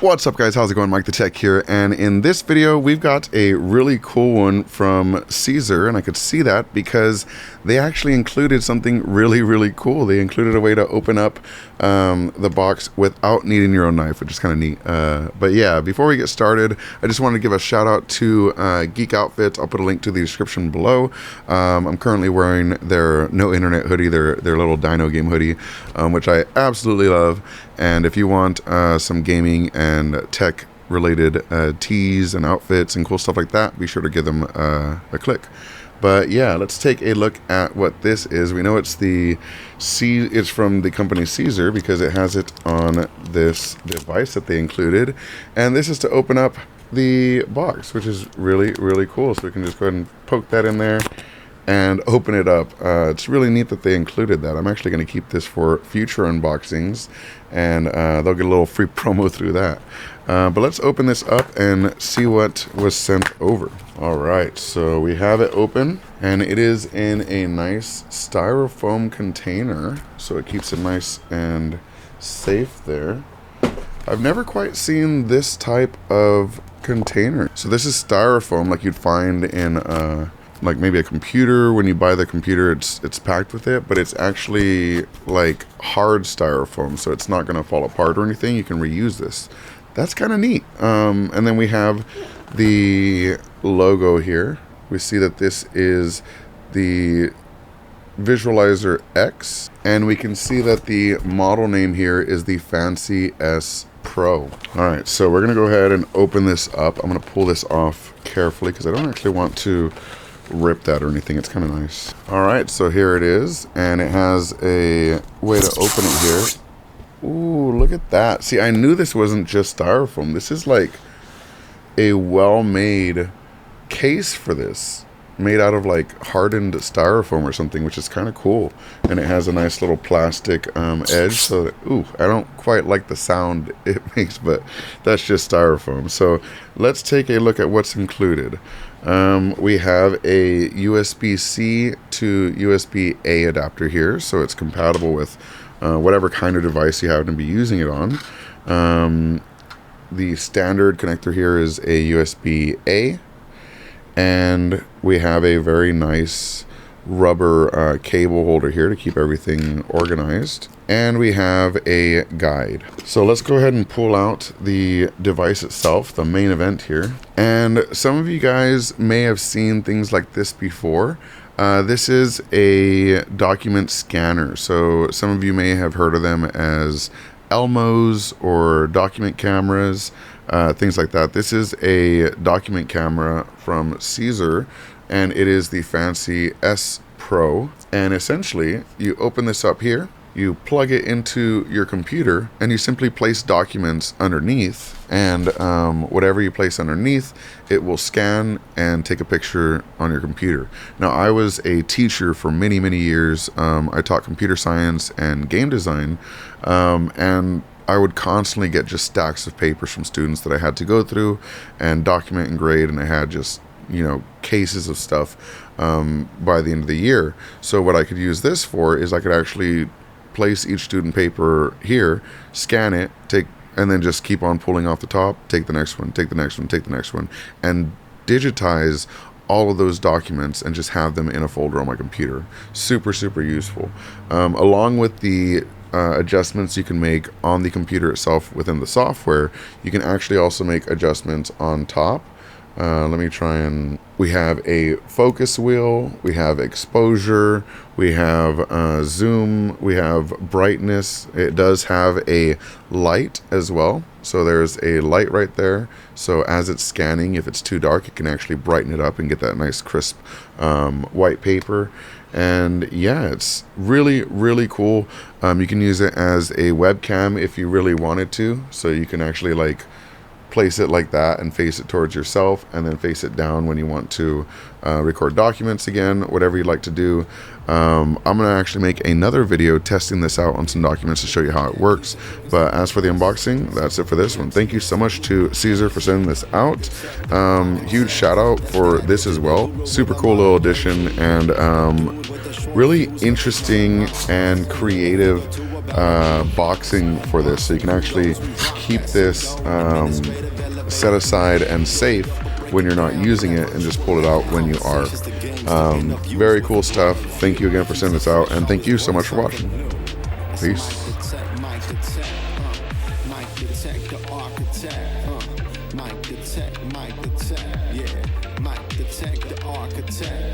What's up guys, how's it going? MikeTheTech here, and in this video we've got a really cool one from CZUR, and I could see that because they actually included something really cool. They included a way to open up the box without needing your own knife, which is kind of neat. But yeah, before we get started, I just wanted to give a shout out to Geek Outfits. I'll put a link to the description below. I'm currently wearing their No Internet hoodie, their little dino game hoodie, which I absolutely love. And if you want some gaming and tech related tees and outfits and cool stuff like that, be sure to give them a click. But yeah, let's take a look at what this is. We know it's it's from the company CZUR because it has it on this device that they included, and this is to open up the box, which is really cool. So we can just go ahead and poke that in there and open it up. It's really neat that they included that. I'm actually going to keep this for future unboxings, and they'll get a little free promo through that. But let's open this up and see what was sent over. All right, so we have it open, and it is in a nice styrofoam container, so it keeps it nice and safe there. I've never quite seen this type of container. So this is styrofoam like you'd find in like maybe a computer. When you buy the computer, it's packed with it, but it's actually like hard styrofoam, so it's not going to fall apart or anything. You can reuse this. That's kind of neat. And then we have the logo here. We see that this is the Visualizer X, and we can see that the model name here is the Fancy S Pro. All right, so we're gonna go ahead and open this up. I'm gonna pull this off carefully because I don't actually want to rip that or anything. It's kind of nice. All right, so here it is, and it has a way to open it here. Ooh, look at that. See, I knew this wasn't just styrofoam. This is like a well-made case for this, made out of like hardened styrofoam or something, which is kind of cool. And it has a nice little plastic edge, so that, ooh, I don't quite like the sound it makes, but that's just styrofoam. So let's take a look at what's included. We have a USB-C to USB-A adapter here, so it's compatible with whatever kind of device you happen to be using it on. The standard connector here is a USB-A, and we have a very nice rubber cable holder here to keep everything organized, and we have a guide. So let's go ahead and pull out the device itself, the main event here. And some of you guys may have seen things like this before. This is a document scanner, so some of you may have heard of them as Elmos or document cameras, things like that. This is a document camera from CZUR, and it is the Fancy S Pro. And essentially, you open this up here, you plug it into your computer, and you simply place documents underneath, and whatever you place underneath, it will scan and take a picture on your computer. Now, I was a teacher for many years. I taught computer science and game design, and I would constantly get just stacks of papers from students that I had to go through and document and grade, and I had just, you know, cases of stuff by the end of the year. So what I could use this for is I could actually place each student paper here, scan it, and then just keep on pulling off the top, take the next one, take the next one, take the next one, and digitize all of those documents and just have them in a folder on my computer. Super useful. Along with the adjustments you can make on the computer itself within the software, you can actually also make adjustments on top. Let me try and... We have a focus wheel, we have exposure, we have zoom, we have brightness. It does have a light as well, so there's a light right there, so as it's scanning, if it's too dark, it can actually brighten it up and get that nice crisp white paper. And yeah, it's really cool. You can use it as a webcam if you really wanted to, so you can actually like place it like that and face it towards yourself, and then face it down when you want to record documents again, whatever you like to do. I'm gonna actually make another video testing this out on some documents to show you how it works. But as for the unboxing, that's it for this one. Thank you so much to CZUR for sending this out. Huge shout out for this as well. Super cool little addition, and really interesting and creative boxing for this, so you can actually keep this set aside and safe when you're not using it, and just pull it out when you are. Very cool stuff. Thank you again for sending this out, and thank you so much for watching. Peace. MikeTheTech, the architect.